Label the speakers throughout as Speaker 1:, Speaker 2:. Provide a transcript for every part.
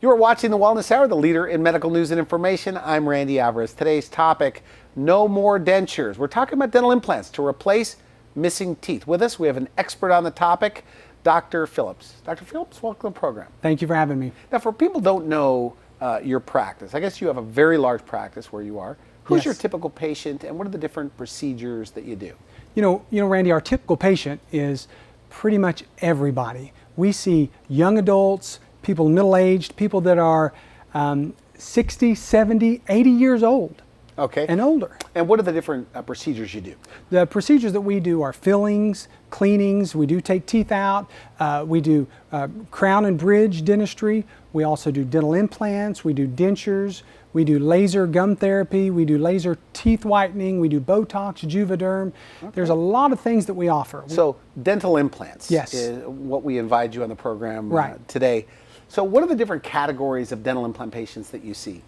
Speaker 1: You are watching the Wellness Hour, the leader in medical news and information. I'm Randy Alvarez. Today's topic, no more dentures. We're talking about dental implants to replace missing teeth. With us, we have an expert on the topic, Dr. Phillips. Dr. Phillips, welcome to the program.
Speaker 2: Thank you for having me.
Speaker 1: Now, for people who don't know your practice, I guess you have a very large practice where you are. Who's your typical patient, and what are the different procedures that you do? You know,
Speaker 2: Randy, our typical patient is pretty much everybody. We see young adults, people middle-aged, people that are 60, 70, 80 years old.
Speaker 1: Okay.
Speaker 2: And older.
Speaker 1: And what are the different procedures you do?
Speaker 2: The procedures that we do are fillings, cleanings, we do take teeth out, we do crown and bridge dentistry, we also do dental implants, we do dentures, we do laser gum therapy, we do laser teeth whitening, we do Botox, Juvederm. Okay. There's a lot of things that we offer.
Speaker 1: So dental implants
Speaker 2: yes.
Speaker 1: is what we invite you on the program
Speaker 2: right.
Speaker 1: Today. So what are the different categories of dental implant patients that you see?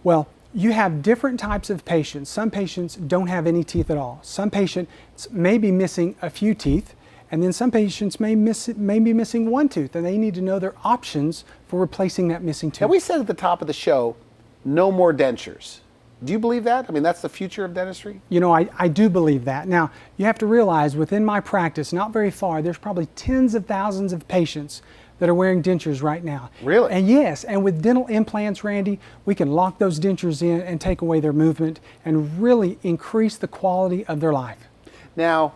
Speaker 2: Well, you have different types of patients. Some patients don't have any teeth at all. Some patients may be missing a few teeth, and then some patients may be missing one tooth, and they need to know their options for replacing that missing tooth.
Speaker 1: Now, we said at the top of the show, no more dentures. Do you believe that? I mean, that's the future of dentistry?
Speaker 2: You know, I do believe that. Now, you have to realize within my practice, not very far, there's probably tens of thousands of patients that are wearing dentures right now.
Speaker 1: Really?
Speaker 2: And yes, and with dental implants, Randy, we can lock those dentures in and take away their movement and really increase the quality of their life.
Speaker 1: Now,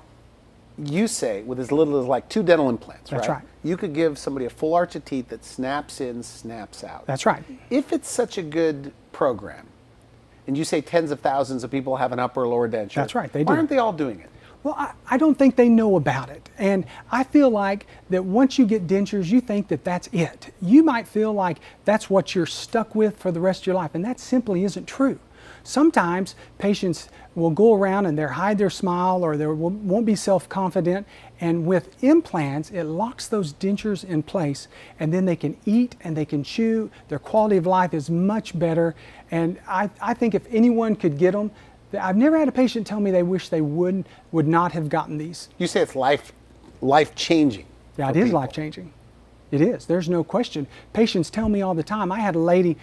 Speaker 1: you say with as little as like 2 dental implants,
Speaker 2: That's right.
Speaker 1: You could give somebody a full arch of teeth that snaps in, snaps out.
Speaker 2: That's right.
Speaker 1: If it's such a good program, and you say tens of thousands of people have an upper or lower denture.
Speaker 2: That's right, they do.
Speaker 1: Why aren't they all doing it?
Speaker 2: Well, I don't think they know about it. And I feel like that once you get dentures, you think that that's it. You might feel like that's what you're stuck with for the rest of your life, and that simply isn't true. Sometimes patients will go around and they'll hide their smile or they won't be self-confident, and with implants, it locks those dentures in place, and then they can eat and they can chew. Their quality of life is much better, and I think if anyone could get them, I've never had a patient tell me they wish they would not have gotten these.
Speaker 1: You say it's life-changing.
Speaker 2: Yeah, it is life-changing. It is. There's no question. Patients tell me all the time. I had a lady,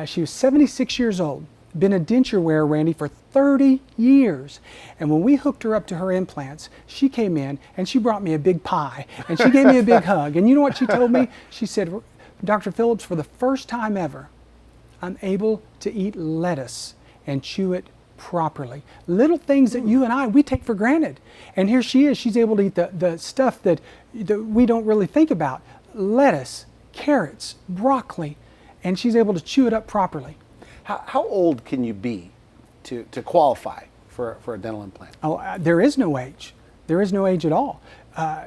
Speaker 2: she was 76 years old, been a denture wearer, Randy, for 30 years. And when we hooked her up to her implants, she came in and she brought me a big pie and she gave me a big hug. And you know what she told me? She said, Dr. Phillips, for the first time ever, I'm able to eat lettuce and chew it properly. Little things that you and we take for granted. And here she is, she's able to eat the stuff that we don't really think about. Lettuce, carrots, broccoli, and she's able to chew it up properly.
Speaker 1: How old can you be to qualify for a dental implant?
Speaker 2: Oh, there is no age. There is no age at all.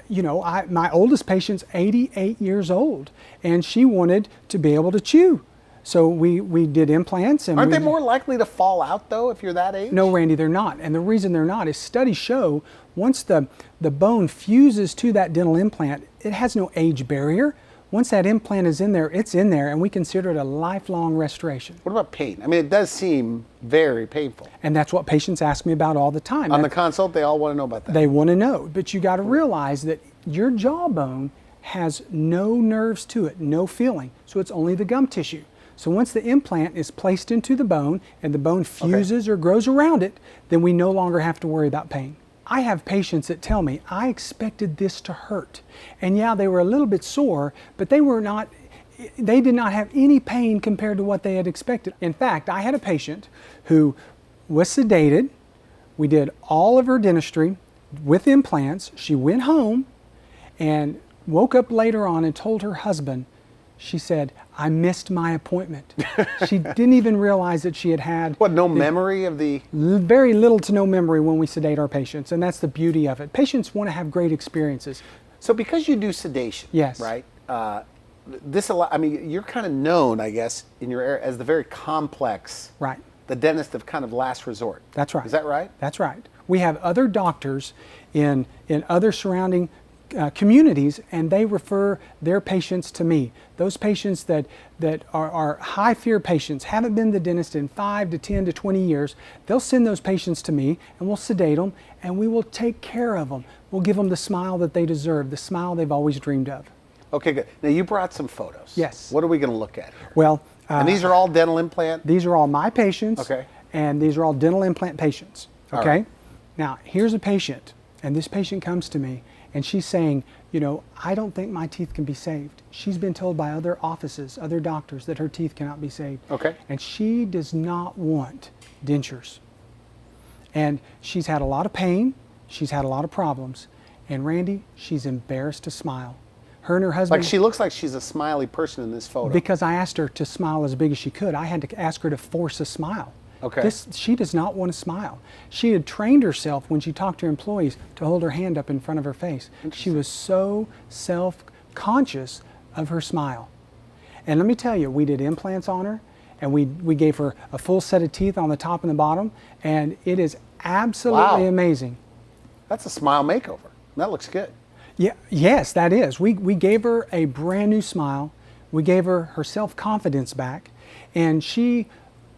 Speaker 2: You know, my oldest patient's 88 years old, and she wanted to be able to chew. So we did implants. And
Speaker 1: aren't they more likely to fall out, though, if you're that age?
Speaker 2: No, Randy, they're not. And the reason they're not is studies show once the bone fuses to that dental implant, it has no age barrier. Once that implant is in there, it's in there, and we consider it a lifelong restoration.
Speaker 1: What about pain? I mean, it does seem very painful.
Speaker 2: And that's what patients ask me about all the time.
Speaker 1: On the consult, they all want to know about that.
Speaker 2: They want to know, but you got to realize that your jawbone has no nerves to it, no feeling, so it's only the gum tissue. So once the implant is placed into the bone and the bone fuses or grows around it, then we no longer have to worry about pain. I have patients that tell me, I expected this to hurt. And yeah, they were a little bit sore, but they did not have any pain compared to what they had expected. In fact, I had a patient who was sedated. We did all of her dentistry with implants. She went home and woke up later on and told her husband, she said, I missed my appointment. She didn't even realize that she had had...
Speaker 1: What, no memory of the...
Speaker 2: Very little to no memory when we sedate our patients, and that's the beauty of it. Patients want to have great experiences.
Speaker 1: So because you do sedation,
Speaker 2: yes,
Speaker 1: right? I mean, you're kind of known, I guess, in your area as the very complex...
Speaker 2: Right.
Speaker 1: The dentist of kind of last resort.
Speaker 2: That's right.
Speaker 1: Is that right?
Speaker 2: That's right. We have other doctors in other surrounding communities, and they refer their patients to me. Those patients that are high fear patients, haven't been to the dentist in 5 to 10 to 20 years, they'll send those patients to me and we'll sedate them and we will take care of them. We'll give them the smile that they deserve, the smile they've always dreamed of.
Speaker 1: Okay, good. Now you brought some photos.
Speaker 2: Yes.
Speaker 1: What are we going to look at here?
Speaker 2: Well,
Speaker 1: And these are all dental implant?
Speaker 2: these are all my patients.
Speaker 1: Okay.
Speaker 2: And these are all dental implant patients.
Speaker 1: All
Speaker 2: Okay.
Speaker 1: right.
Speaker 2: Now, here's a patient, and this patient comes to me, and she's saying, you know, I don't think my teeth can be saved. She's been told by other offices, other doctors, that her teeth cannot be saved.
Speaker 1: Okay.
Speaker 2: And she does not want dentures. And she's had a lot of pain. She's had a lot of problems. And Randy, she's embarrassed to smile. Her and her husband.
Speaker 1: Like she looks like she's a smiley person in this photo.
Speaker 2: Because I asked her to smile as big as she could. I had to ask her to force a smile.
Speaker 1: Okay.
Speaker 2: She does not want to smile. She had trained herself when she talked to employees to hold her hand up in front of her face. She was so self-conscious of her smile. And let me tell you, we did implants on her, and we gave her a full set of teeth on the top and the bottom, and it is absolutely
Speaker 1: Wow.
Speaker 2: amazing.
Speaker 1: That's a smile makeover. That looks good.
Speaker 2: Yeah, yes, that is. We gave her a brand new smile. We gave her self-confidence back, and she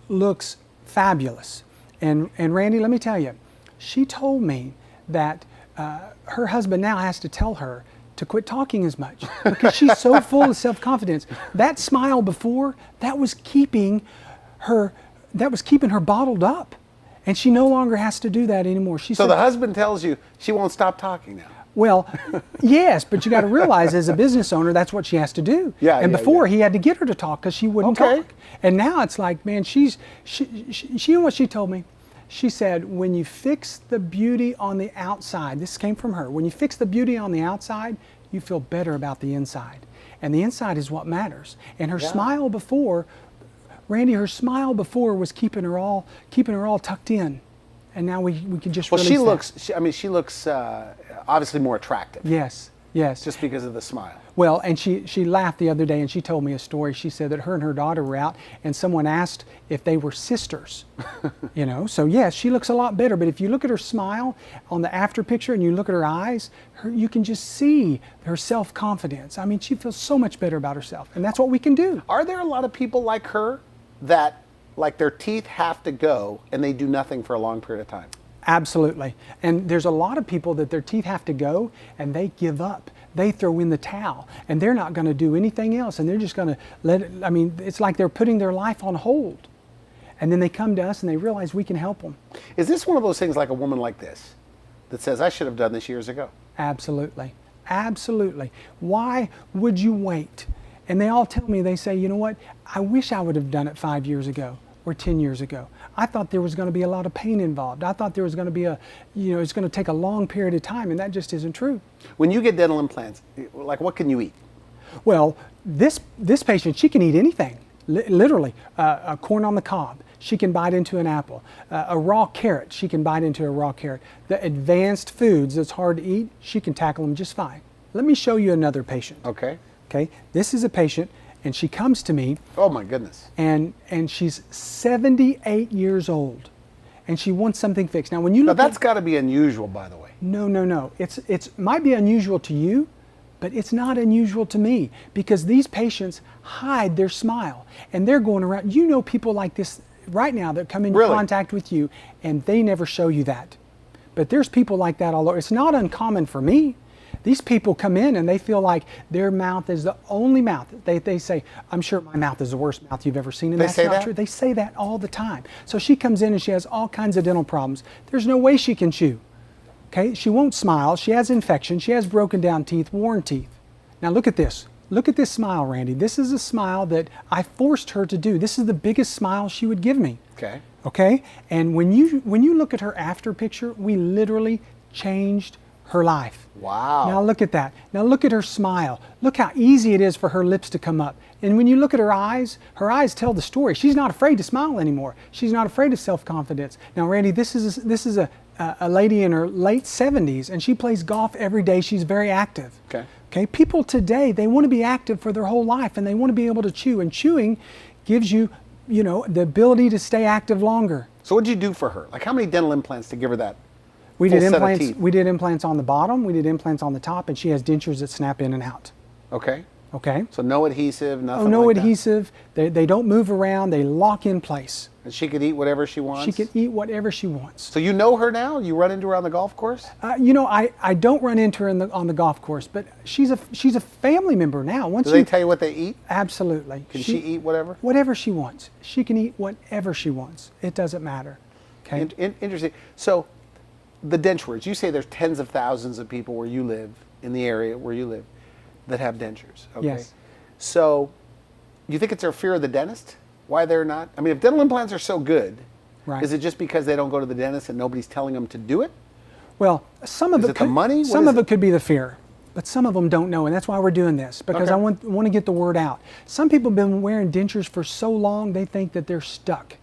Speaker 2: looks fabulous. And Randy, let me tell you, she told me that her husband now has to tell her to quit talking as much because she's so full of self-confidence. That smile before, that was keeping her bottled up, and she no longer has to do that anymore. She
Speaker 1: So
Speaker 2: said,
Speaker 1: the husband tells you she won't stop talking now.
Speaker 2: well, yes, but you got to realize as a business owner, that's what she has to do.
Speaker 1: Yeah,
Speaker 2: and
Speaker 1: yeah,
Speaker 2: before he had to get her to talk because she wouldn't
Speaker 1: Okay.
Speaker 2: talk. And now it's like, man, she you know what she told me? She said, when you fix the beauty on the outside, this came from her, when you fix the beauty on the outside, you feel better about the inside. And the inside is what matters. And her smile before, Randy, her smile before was keeping her all tucked in. And now we can just
Speaker 1: Well,
Speaker 2: release
Speaker 1: she
Speaker 2: that.
Speaker 1: looks, she looks obviously more attractive.
Speaker 2: Yes, yes.
Speaker 1: Just because of the smile.
Speaker 2: Well, and she laughed the other day and she told me a story. She said that her and her daughter were out and someone asked if they were sisters. You know, so yes, she looks a lot better. But if you look at her smile on the after picture and you look at her eyes, you can just see her self-confidence. I mean, she feels so much better about herself. And that's what we can do.
Speaker 1: Are there a lot of people like her that, like, their teeth have to go and they do nothing for a long period of time?
Speaker 2: Absolutely. And there's a lot of people that their teeth have to go and they give up. They throw in the towel and they're not going to do anything else, and they're just going to let it, I mean, it's like they're putting their life on hold. And then they come to us and they realize we can help them.
Speaker 1: Is this one of those things like a woman like this that says, I should have done this years ago?
Speaker 2: Absolutely. Absolutely. Why would you wait? And they all tell me, they say, you know what, I wish I would have done it 5 years ago or 10 years ago. I thought there was going to be a lot of pain involved. I thought there was going to be it's going to take a long period of time, and that just isn't true.
Speaker 1: When you get dental implants, like, what can you eat?
Speaker 2: Well, this patient, she can eat anything, literally. A corn on the cob, she can bite into an apple. A raw carrot, she can bite into a raw carrot. The advanced foods that's hard to eat, she can tackle them just fine. Let me show you another patient.
Speaker 1: Okay.
Speaker 2: Okay, this is a patient, and she comes to me,
Speaker 1: Oh my goodness.
Speaker 2: and she's 78 years old, and she wants something fixed. Now, when you
Speaker 1: Now
Speaker 2: look
Speaker 1: that's got to be unusual, by the way.
Speaker 2: No. It's might be unusual to you, but it's not unusual to me because these patients hide their smile and they're going around. You know, people like this right now that come into
Speaker 1: Really?
Speaker 2: contact with you and they never show you that. But there's people like that all over. It's not uncommon for me. These people come in and they feel like their mouth is the only mouth. They say, I'm sure my mouth is the worst mouth you've ever seen. And
Speaker 1: They
Speaker 2: that's
Speaker 1: say
Speaker 2: not
Speaker 1: that?
Speaker 2: true. They say that all the time. So she comes in and she has all kinds of dental problems. There's no way she can chew. Okay, she won't smile. She has infection. She has broken down teeth, worn teeth. Now look at this. Look at this smile, Randy. This is a smile that I forced her to do. This is the biggest smile she would give me.
Speaker 1: Okay.
Speaker 2: Okay? And when you look at her after picture, we literally changed her life.
Speaker 1: Wow.
Speaker 2: Now look at that. Now look at her smile. Look how easy it is for her lips to come up. And when you look at her eyes tell the story. She's not afraid to smile anymore. She's not afraid of self-confidence. Now, Randy, this is a lady in her late 70s, and she plays golf every day. She's very active.
Speaker 1: Okay.
Speaker 2: Okay. People today, they want to be active for their whole life, and they want to be able to chew. And chewing gives you, the ability to stay active longer.
Speaker 1: So what did you do for her? Like, how many dental implants to give her that?
Speaker 2: We
Speaker 1: full
Speaker 2: did
Speaker 1: set of
Speaker 2: implants.
Speaker 1: teeth?
Speaker 2: We did implants on the bottom. We did implants on the top, and she has dentures that snap in and out.
Speaker 1: Okay.
Speaker 2: Okay?
Speaker 1: So no adhesive, nothing
Speaker 2: Oh, no
Speaker 1: like
Speaker 2: adhesive. They don't move around. They lock in place.
Speaker 1: that. And she could eat whatever she wants?
Speaker 2: She can eat whatever she wants.
Speaker 1: So you know her now? You run into her on the golf course?
Speaker 2: You know, I don't run into her on the golf course, but she's a family member now. Once
Speaker 1: Do they tell you what they eat?
Speaker 2: Absolutely.
Speaker 1: Can she eat whatever?
Speaker 2: Whatever she wants. She can eat whatever she wants. It doesn't matter. Okay?
Speaker 1: Interesting. So the dentures, you say there's tens of thousands of people where you live, in the area where you live, that have dentures. Okay.
Speaker 2: Yes.
Speaker 1: So you think it's their fear of the dentist? Why they're not? I mean, if dental implants are so good,
Speaker 2: Right.
Speaker 1: is it just because they don't go to the dentist and nobody's telling them to do it?
Speaker 2: Well, some of
Speaker 1: Is
Speaker 2: it
Speaker 1: it the money? What
Speaker 2: Some
Speaker 1: is
Speaker 2: of
Speaker 1: it?
Speaker 2: it could be the fear, but some of them don't know, and that's why we're doing this, because
Speaker 1: Okay.
Speaker 2: I want to get the word out. Some people have been wearing dentures for so long they think that they're stuck,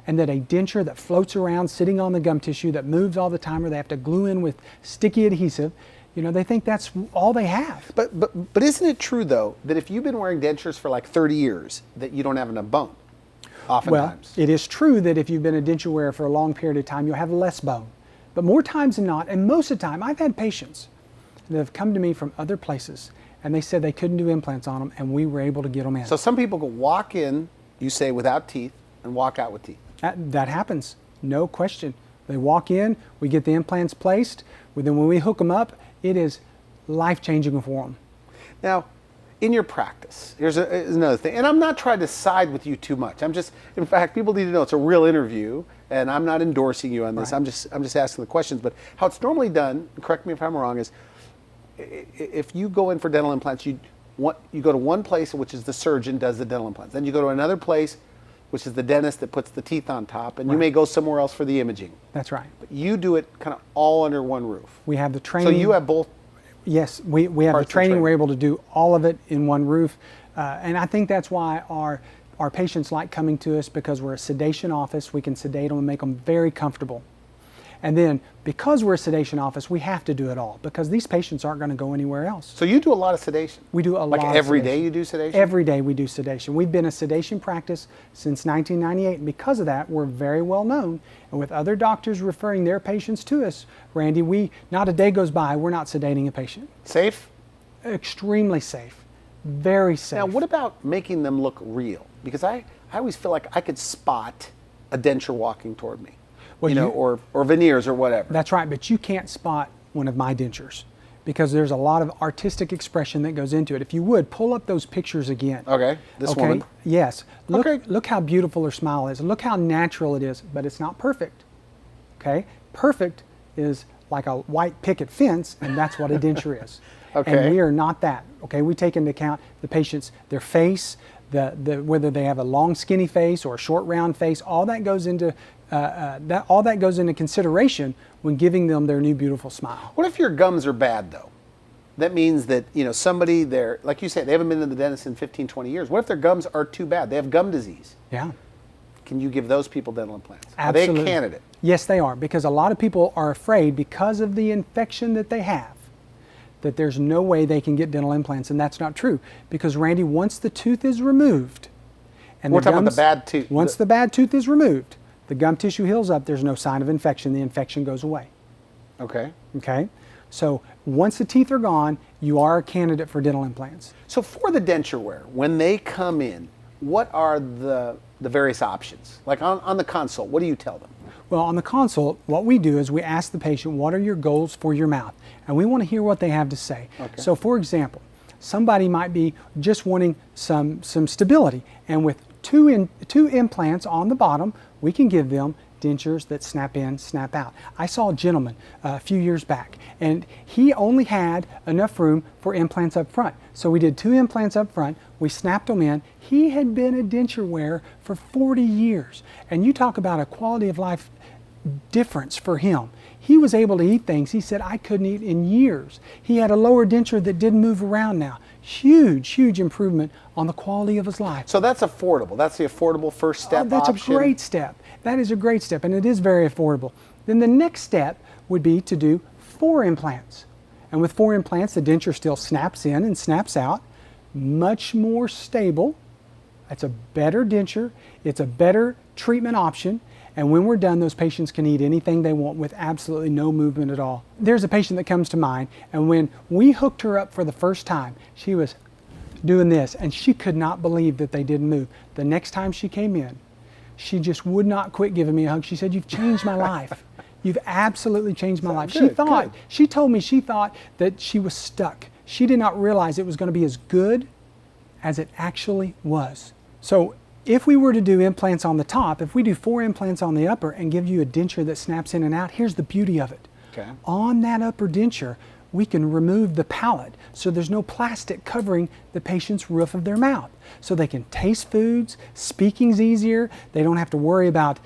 Speaker 2: and that a denture that floats around sitting on the gum tissue that moves all the time, or they have to glue in with sticky adhesive, you know, they think that's all they have.
Speaker 1: But isn't it true though that if you've been wearing dentures for like 30 years that you don't have enough bone?
Speaker 2: Well,
Speaker 1: Oftentimes.
Speaker 2: it is true that if you've been a denture wearer for a long period of time, you'll have less bone. But more times than not, and most of the time, I've had patients that have come to me from other places, and they said they couldn't do implants on them, and we were able to get them in.
Speaker 1: So some people can walk in, you say, without teeth, and walk out with teeth.
Speaker 2: That happens, no question. They walk in, we get the implants placed, then when we hook them up, it is life-changing for them.
Speaker 1: Now, in your practice, here's another thing, and I'm not trying to side with you too much. I'm just, in fact, people need to know it's a real interview, and I'm not endorsing you on this.
Speaker 2: Right.
Speaker 1: I'm just asking the questions. But how it's normally done, correct me if I'm wrong, is if you go in for dental implants, you go to one place, which is the surgeon does the dental implants. Then you go to another place, which is the dentist that puts the teeth on top, and you
Speaker 2: Right.
Speaker 1: may go somewhere else for the imaging.
Speaker 2: That's right.
Speaker 1: But you do it kind of all under one roof.
Speaker 2: We have the
Speaker 1: So
Speaker 2: training.
Speaker 1: you have both.
Speaker 2: Yes, we have the
Speaker 1: parts of
Speaker 2: training.
Speaker 1: training.
Speaker 2: We're able to do all of it in one roof. And I think that's why our patients like coming to us, because we're a sedation office. We can sedate them and make them very comfortable. And then because we're a sedation office, we have to do it all, because these patients aren't going to go anywhere else.
Speaker 1: So you do a lot of sedation.
Speaker 2: We do a lot
Speaker 1: Like
Speaker 2: of
Speaker 1: every day
Speaker 2: sedation.
Speaker 1: you do sedation?
Speaker 2: Every day we do sedation. We've been a sedation practice since 1998, and because of that, we're very well known. And with other doctors referring their patients to us, Randy, not a day goes by we're not sedating a patient.
Speaker 1: Safe?
Speaker 2: Extremely safe, very safe.
Speaker 1: Now, what about making them look real? Because I always feel like I could spot a denture walking toward me,
Speaker 2: Well,
Speaker 1: or veneers or whatever.
Speaker 2: That's right, but you can't spot one of my dentures, because there's a lot of artistic expression that goes into it. If you would, pull up those pictures again.
Speaker 1: Okay, this woman.
Speaker 2: Yes. Look,
Speaker 1: Okay.
Speaker 2: look how beautiful her smile is. Look how natural it is, but it's not perfect. Okay? Perfect is like a white picket fence, and that's what a denture is.
Speaker 1: Okay.
Speaker 2: And we are not that. Okay? We take into account the patient's, their face, whether they have a long skinny face or a short round face. All that goes into consideration when giving them their new beautiful smile.
Speaker 1: What if your gums are bad, though? That means that, somebody there, like you said, they haven't been to the dentist in 15, 20 years. What if their gums are too bad? They have gum disease.
Speaker 2: Yeah.
Speaker 1: Can you give those people dental implants?
Speaker 2: Absolutely.
Speaker 1: Are they a candidate?
Speaker 2: Yes, they are, because a lot of people are afraid, because of the infection that they have, that there's no way they can get dental implants, and that's not true. Because, Randy, once the tooth is removed, and
Speaker 1: We're talking about the bad tooth.
Speaker 2: Once the bad tooth is removed, the gum tissue heals up, there's no sign of infection, the infection goes away.
Speaker 1: Okay.
Speaker 2: Okay? So once the teeth are gone, you are a candidate for dental implants.
Speaker 1: So for the denture wearer, when they come in, what are the various options? Like on the consult, what do you tell them?
Speaker 2: Well, on the consult, what we do is we ask the patient, what are your goals for your mouth? And we want to hear what they have to say.
Speaker 1: Okay.
Speaker 2: So for example, somebody might be just wanting some stability, and with two implants on the bottom, we can give them dentures that snap in, snap out. I saw a gentleman a few years back, and he only had enough room for implants up front. So we did 2 implants up front, we snapped them in. He had been a denture wearer for 40 years. And you talk about a quality of life difference for him. He was able to eat things he said I couldn't eat in years. He had a lower denture that didn't move around now. Huge, huge improvement on the quality of his life.
Speaker 1: So that's affordable. That's the affordable first step
Speaker 2: That's
Speaker 1: option.
Speaker 2: a great step. That is a great step, and it is very affordable. Then the next step would be to do 4 implants. And with 4 implants, the denture still snaps in and snaps out. Much more stable. It's a better denture. It's a better treatment option. And when we're done, those patients can eat anything they want with absolutely no movement at all. There's a patient that comes to mind, and when we hooked her up for the first time, she was doing this. And she could not believe that they didn't move. The next time she came in, she just would not quit giving me a hug. She said, "You've changed my life. You've absolutely changed my life."
Speaker 1: Good,
Speaker 2: she told me she thought that she was stuck. She did not realize it was going to be as good as it actually was. So if we were to do implants on the top, if we do 4 implants on the upper and give you a denture that snaps in and out, here's the beauty of it.
Speaker 1: Okay.
Speaker 2: On that upper denture, we can remove the palate, so there's no plastic covering the patient's roof of their mouth. So they can taste foods, speaking's easier, they don't have to worry about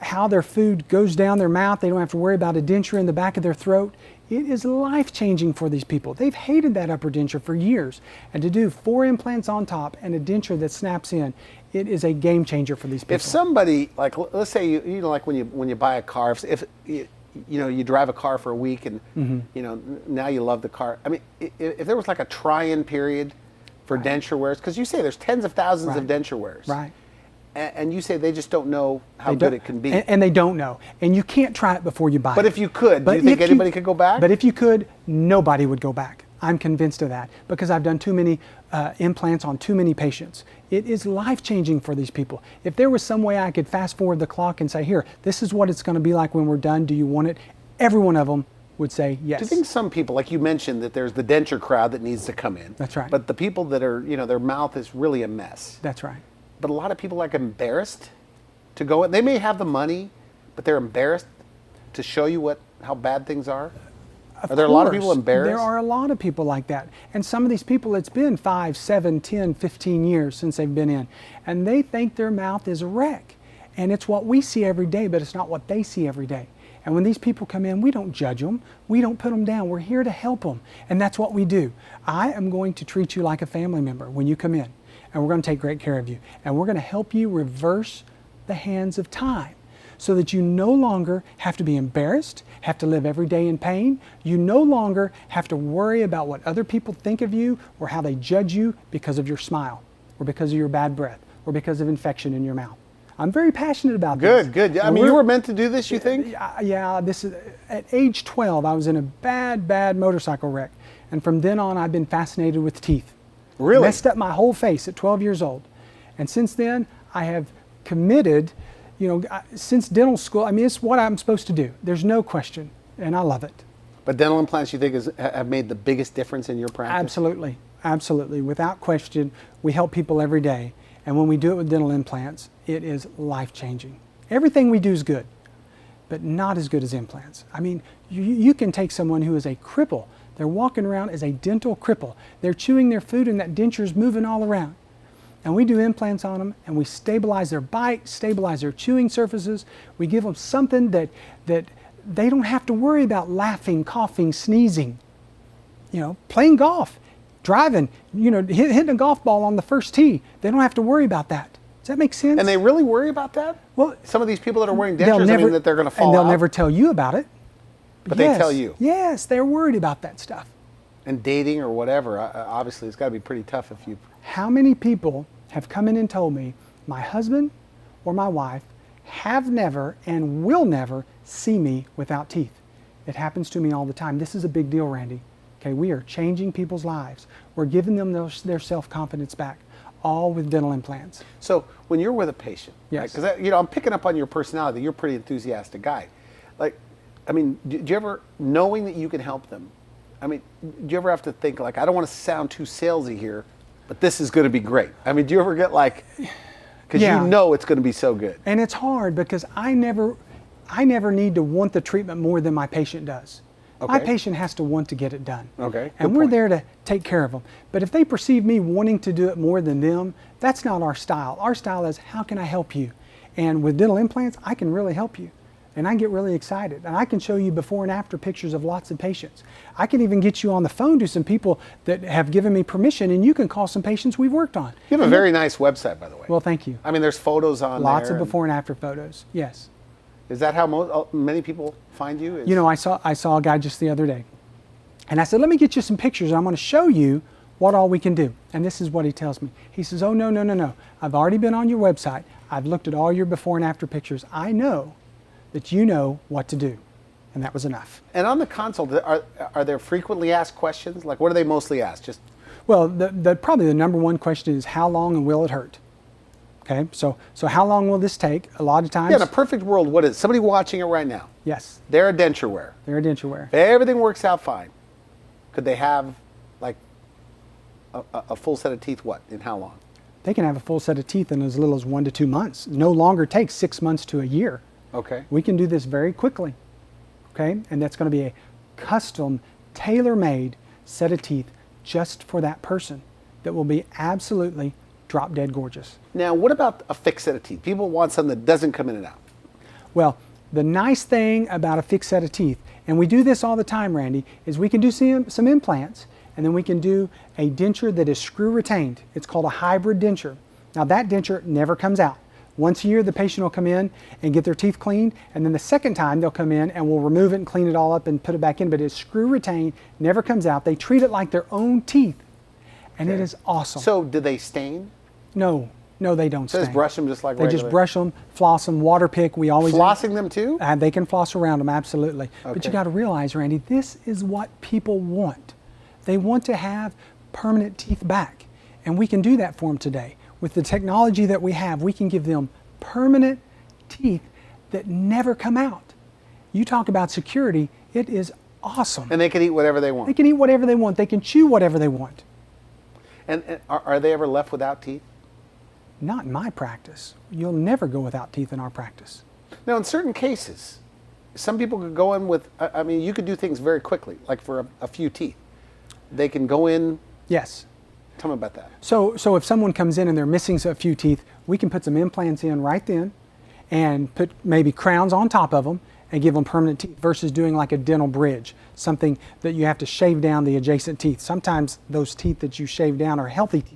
Speaker 2: how their food goes down their mouth, they don't have to worry about a denture in the back of their throat. It is life-changing for these people. They've hated that upper denture for years. And to do 4 implants on top and a denture that snaps in, it is a game changer for these people.
Speaker 1: If somebody, like, let's say you know, like when you buy a car, if you drive a car for a week and you know, now you love the car. I mean, if there was like a try-in period for denture wears, because you say there's tens of thousands of denture wears,
Speaker 2: right?
Speaker 1: And you say they just don't know how good it can be,
Speaker 2: and they don't know, and you can't try it before you buy it.
Speaker 1: But if you could, do you think anybody could go back?
Speaker 2: But if you could, nobody would go back. I'm convinced of that because I've done too many implants on too many patients. It is life-changing for these people. If there was some way I could fast forward the clock and say, here, this is what it's going to be like when we're done, do you want it? Every one of them would say yes.
Speaker 1: Do you think some people, like you mentioned, that there's the denture crowd that needs to come in?
Speaker 2: That's right.
Speaker 1: But the people that are, you know, their mouth is really a mess.
Speaker 2: That's right.
Speaker 1: But a lot of people like embarrassed to go in. They may have the money, but they're embarrassed to show you how bad things are. Are there a lot of people embarrassed?
Speaker 2: There are a lot of people like that. And some of these people, it's been 5, 7, 10, 15 years since they've been in. And they think their mouth is a wreck. And it's what we see every day, but it's not what they see every day. And when these people come in, we don't judge them. We don't put them down. We're here to help them. And that's what we do. I am going to treat you like a family member when you come in. And we're going to take great care of you. And we're going to help you reverse the hands of time so that you no longer have to be embarrassed, have to live every day in pain. You no longer have to worry about what other people think of you or how they judge you because of your smile or because of your bad breath or because of infection in your mouth. I'm very passionate about this.
Speaker 1: Good. I mean, you were meant to do this, you think?
Speaker 2: Yeah, this is, at age 12, I was in a bad motorcycle wreck. And from then on, I've been fascinated with teeth.
Speaker 1: Really?
Speaker 2: Messed up my whole face at 12 years old. And since then, I have committed, you know, since dental school, I mean, it's what I'm supposed to do. There's no question, and I love it.
Speaker 1: But dental implants, you think, have made the biggest difference in your practice?
Speaker 2: Absolutely, absolutely. Without question, we help people every day. And when we do it with dental implants, it is life-changing. Everything we do is good, but not as good as implants. I mean, you can take someone who is a cripple. They're walking around as a dental cripple. They're chewing their food and that denture is moving all around. And we do implants on them and we stabilize their bite, stabilize their chewing surfaces. We give them something that they don't have to worry about laughing, coughing, sneezing. You know, playing golf, driving, you know, hitting a golf ball on the first tee. They don't have to worry about that. Does that make sense?
Speaker 1: And they really worry about that?
Speaker 2: Well,
Speaker 1: some of these people that are wearing dentures, I mean, that they're going to fall
Speaker 2: out. And they'll
Speaker 1: out.
Speaker 2: never tell you about it.
Speaker 1: But they tell you.
Speaker 2: Yes, they're worried about that stuff.
Speaker 1: And dating or whatever, obviously it's got to be pretty tough if you...
Speaker 2: How many people have come in and told me, my husband or my wife have never and will never see me without teeth? It happens to me all the time. This is a big deal, Randy. Okay, we are changing people's lives. We're giving them their self-confidence back, all with dental implants.
Speaker 1: So when you're with a patient,
Speaker 2: yes,
Speaker 1: because right? You know, I'm picking up on your personality. You're a pretty enthusiastic guy. Like, I mean, do you ever, knowing that you can help them, I mean, do you ever have to think like, I don't want to sound too salesy here, but this is going to be great? I mean, do you ever get like, because you know it's going to be so good?
Speaker 2: And it's hard because I never need to want the treatment more than my patient does. Okay. My patient has to want to get it done.
Speaker 1: Okay.
Speaker 2: And we're there to take care of them. But if they perceive me wanting to do it more than them, that's not our style. Our style is, how can I help you? And with dental implants, I can really help you. And I get really excited. And I can show you before and after pictures of lots of patients. I can even get you on the phone to some people that have given me permission, and you can call some patients we've worked on.
Speaker 1: You have a very nice website, by the way.
Speaker 2: Well, thank you.
Speaker 1: I mean, there's photos on there.
Speaker 2: Lots of before and after photos, yes.
Speaker 1: Is that how many people find you?
Speaker 2: You know, I saw a guy just the other day. And I said, let me get you some pictures. I'm going to show you what all we can do. And this is what he tells me. He says, oh, no. I've already been on your website. I've looked at all your before and after pictures. I know that you know what to do. And that was enough.
Speaker 1: And on the consult, are there frequently asked questions? Like, what do they mostly ask? Just
Speaker 2: Well, probably the number one question is how long and will it hurt? Okay, so how long will this take? A lot of times.
Speaker 1: Yeah, in a perfect world, what is somebody watching it right now?
Speaker 2: Yes.
Speaker 1: They're a denture wearer.
Speaker 2: They're a denture wearer.
Speaker 1: If everything works out fine, could they have like a full set of teeth? What in how long?
Speaker 2: They can have a full set of teeth in as little as 1 to 2 months. No longer takes 6 months to a year.
Speaker 1: Okay.
Speaker 2: We can do this very quickly. Okay, and that's going to be a custom, tailor-made set of teeth just for that person that will be absolutely drop dead gorgeous.
Speaker 1: Now, what about a fixed set of teeth? People want something that doesn't come in and out.
Speaker 2: Well, the nice thing about a fixed set of teeth, and we do this all the time, Randy, is we can do some implants, and then we can do a denture that is screw retained. It's called a hybrid denture. Now that denture never comes out. Once a year, the patient will come in and get their teeth cleaned, and then the second time they'll come in and we'll remove it and clean it all up and put it back in, but it's screw retained, never comes out. They treat it like their own teeth, and it is awesome.
Speaker 1: So do they stain?
Speaker 2: No, they don't
Speaker 1: So
Speaker 2: stain.
Speaker 1: just brush them just like
Speaker 2: They
Speaker 1: regular?
Speaker 2: just brush them, floss them, water pick. We always
Speaker 1: Flossing them too?
Speaker 2: They can floss around them, absolutely. But
Speaker 1: Okay.
Speaker 2: you got to realize, Randy, this is what people want. They want to have permanent teeth back, and we can do that for them today. With the technology that we have, we can give them permanent teeth that never come out. You talk about security, it is awesome.
Speaker 1: And they can eat whatever they want.
Speaker 2: They can eat whatever they want. They can chew whatever they want.
Speaker 1: And are they ever left without teeth?
Speaker 2: Not in my practice. You'll never go without teeth in our practice.
Speaker 1: Now, in certain cases, some people could go in with, I mean, you could do things very quickly, like for a few teeth. They can go in.
Speaker 2: Yes.
Speaker 1: Tell me about that.
Speaker 2: So if someone comes in and they're missing a few teeth, we can put some implants in right then and put maybe crowns on top of them and give them permanent teeth versus doing like a dental bridge, something that you have to shave down the adjacent teeth. Sometimes those teeth that you shave down are healthy teeth.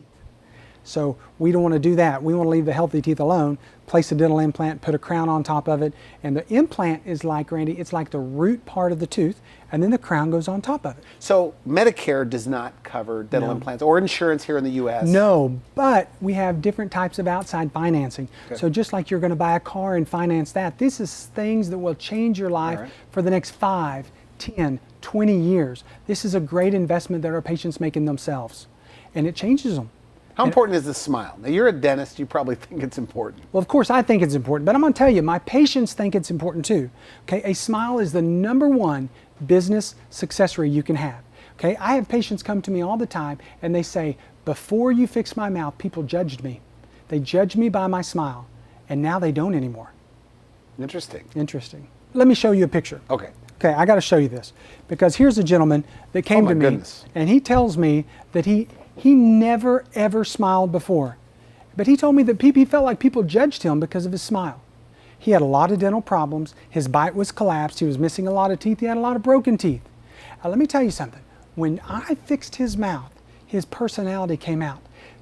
Speaker 2: So we don't want to do that. We want to leave the healthy teeth alone, place a dental implant, put a crown on top of it, and the implant is like, Randy, it's like the root part of the tooth, and then the crown goes on top of it.
Speaker 1: So Medicare does not cover dental implants or insurance here in the U.S.?
Speaker 2: No, but we have different types of outside financing.
Speaker 1: Okay.
Speaker 2: So just like you're going to buy a car and finance that, this is things that will change your life
Speaker 1: All right.
Speaker 2: for the next 5, 10, 20 years. This is a great investment that our patients make in themselves, and it changes them.
Speaker 1: How important is the smile? Now, you're a dentist. You probably think it's important.
Speaker 2: Well, of course, I think it's important, but I'm going to tell you, my patients think it's important too. Okay, a smile is the #1 business successor you can have. Okay, I have patients come to me all the time and they say, before you fixed my mouth, people judged me. They judged me by my smile, and now they don't anymore.
Speaker 1: Interesting.
Speaker 2: Interesting. Let me show you a picture.
Speaker 1: Okay.
Speaker 2: Okay, I got to show you this because here's a gentleman that came to me
Speaker 1: goodness.
Speaker 2: and he tells me that he never ever smiled before, but he told me that he felt like people judged him because of his smile. He had a lot of dental problems. His bite was collapsed. He was missing a lot of teeth. He had a lot of broken teeth. Let me tell you something. When I fixed his mouth, his personality came out.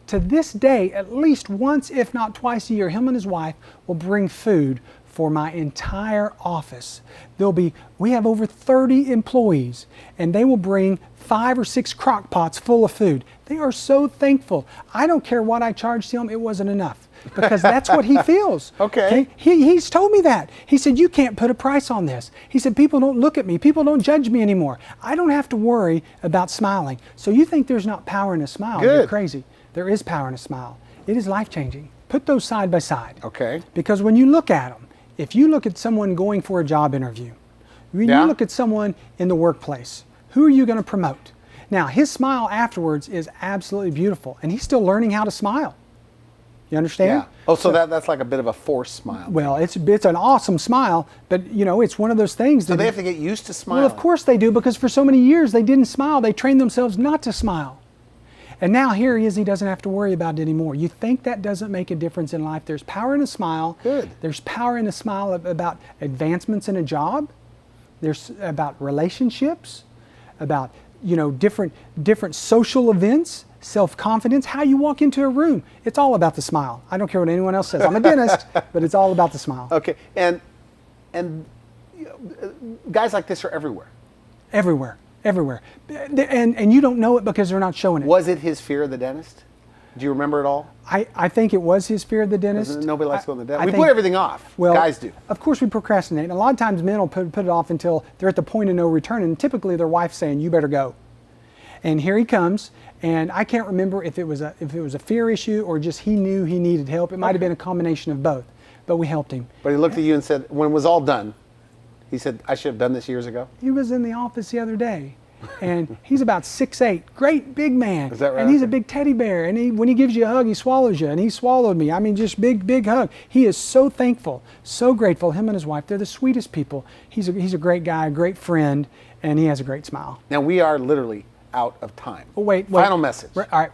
Speaker 2: To this day, at least once, if not twice a year, him and his wife will bring food for my entire office. We have over 30 employees, and they will bring 5 or 6 crock pots full of food. They are so thankful. I don't care what I charged him, it wasn't enough. Because that's what he feels.
Speaker 1: Okay.
Speaker 2: He's told me that. He said, you can't put a price on this. He said, people don't look at me. People don't judge me anymore. I don't have to worry about smiling. So you think there's not power in a smile?
Speaker 1: Good.
Speaker 2: You're crazy. There is power in a smile. It is life-changing. Put those side by side.
Speaker 1: Okay.
Speaker 2: Because when you look at them, if you look at someone going for a job interview, when
Speaker 1: Yeah.
Speaker 2: you look at someone in the workplace, who are you going to promote? Now, his smile afterwards is absolutely beautiful, and he's still learning how to smile. You understand?
Speaker 1: Yeah. Oh, so that's like a bit of a forced smile.
Speaker 2: Well, it's an awesome smile, but you know, it's one of those things
Speaker 1: So
Speaker 2: that
Speaker 1: they have to get used to smiling.
Speaker 2: well, of course they do, because for so many years they didn't smile. They trained themselves not to smile. And now here he is, he doesn't have to worry about it anymore. You think that doesn't make a difference in life? There's power in a smile.
Speaker 1: Good.
Speaker 2: There's power in a smile about advancements in a job. There's about relationships, about, you know, different social events, self-confidence, how you walk into a room. It's all about the smile. I don't care what anyone else says. I'm a dentist, but it's all about the smile.
Speaker 1: Okay. And you know, guys like this are everywhere.
Speaker 2: Everywhere. Everywhere. And you don't know it because they're not showing it.
Speaker 1: Was it his fear of the dentist? Do you remember it all?
Speaker 2: I think it was his fear of the dentist.
Speaker 1: Nobody likes going to the
Speaker 2: I
Speaker 1: dentist. We
Speaker 2: think-
Speaker 1: put everything off.
Speaker 2: Well,
Speaker 1: Guys do.
Speaker 2: Of course we procrastinate. And a lot of times men will put it off until they're at the point of no return, and typically their wife's saying, you better go. And here he comes, and I can't remember if it was a fear issue or just he knew he needed help. It might have been a combination of both, but we helped him.
Speaker 1: But he looked at you and said, when it was all done, he said, I should have done this years ago?
Speaker 2: He was in the office the other day, and he's about 6'8", great big man.
Speaker 1: Is that right?
Speaker 2: And he's a big teddy bear, and when he gives you a hug, he swallows you, and he swallowed me. I mean, just big hug. He is so thankful, so grateful. Him and his wife, they're the sweetest people. He's a great guy, a great friend, and he has a great smile.
Speaker 1: Now, we are literally out of time.
Speaker 2: Oh, wait.
Speaker 1: Final message.
Speaker 2: All right.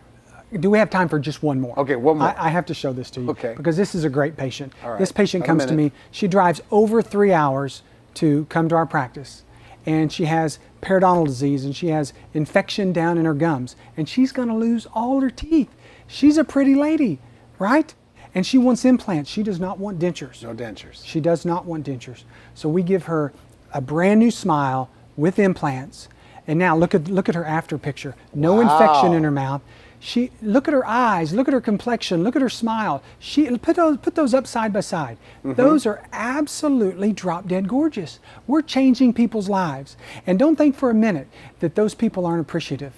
Speaker 2: Do we have time for just one more?
Speaker 1: Okay, one more.
Speaker 2: I have to show this to you.
Speaker 1: Okay.
Speaker 2: Because this is a great patient.
Speaker 1: All right.
Speaker 2: This patient
Speaker 1: About a
Speaker 2: comes to me. She drives over 3 hours to come to our practice. And she has periodontal disease, and she has infection down in her gums. And she's going to lose all her teeth. She's a pretty lady, right? And she wants implants. She does not want dentures.
Speaker 1: No dentures.
Speaker 2: She does not want dentures. So we give her a brand new smile with implants. And now look at her after picture. No infection in her mouth. Look at her eyes, look at her complexion, look at her smile. Put those up side by side. Those are absolutely drop dead gorgeous. We're changing people's lives. And don't think for a minute that those people aren't appreciative.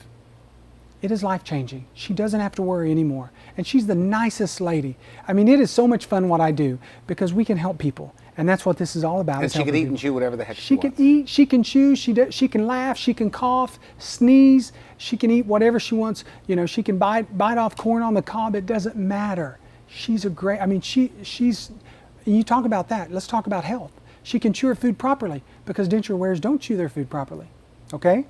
Speaker 2: It is life changing. She doesn't have to worry anymore. And she's the nicest lady. I mean, it is so much fun what I do because we can help people. And that's what this is all about.
Speaker 1: And she can eat and chew whatever the heck she wants.
Speaker 2: She can eat, she can chew, she can laugh, she can cough, sneeze, she can eat whatever she wants. You know, she can bite off corn on the cob. It doesn't matter. She's a great, I mean, she's, you talk about that. Let's talk about health. She can chew her food properly because denture wearers don't chew their food properly. Okay?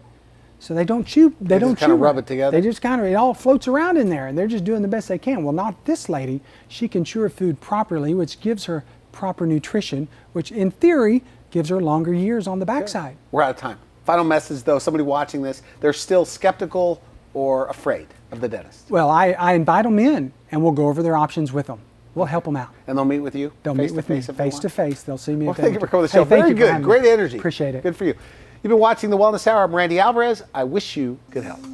Speaker 2: So they don't chew, they don't
Speaker 1: just kind of
Speaker 2: chew
Speaker 1: rub
Speaker 2: right.
Speaker 1: it together?
Speaker 2: They just kind of, it all floats around in there and they're just doing the best they can. Well, not this lady. She can chew her food properly, which gives her proper nutrition, which in theory gives her longer years on the backside.
Speaker 1: We're out of time. Final message though, somebody watching this, they're still skeptical or afraid of the dentist.
Speaker 2: Well, I invite them in and we'll go over their options with them. We'll help them out.
Speaker 1: And they'll meet with you?
Speaker 2: They'll meet with me face to face. They'll see me.
Speaker 1: Well,
Speaker 2: if they
Speaker 1: thank you
Speaker 2: want
Speaker 1: for coming
Speaker 2: to.
Speaker 1: to the show.
Speaker 2: Hey, thank
Speaker 1: Very
Speaker 2: you for
Speaker 1: good.
Speaker 2: having
Speaker 1: Great
Speaker 2: me.
Speaker 1: energy.
Speaker 2: Appreciate it.
Speaker 1: Good for you. You've been watching The Wellness Hour. I'm Randy Alvarez. I wish you good health.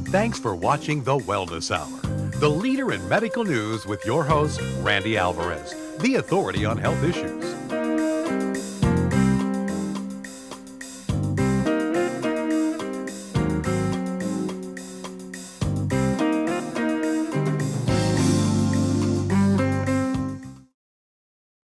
Speaker 3: Thanks for watching The Wellness Hour, the leader in medical news with your host, Randy Alvarez, the authority on health issues.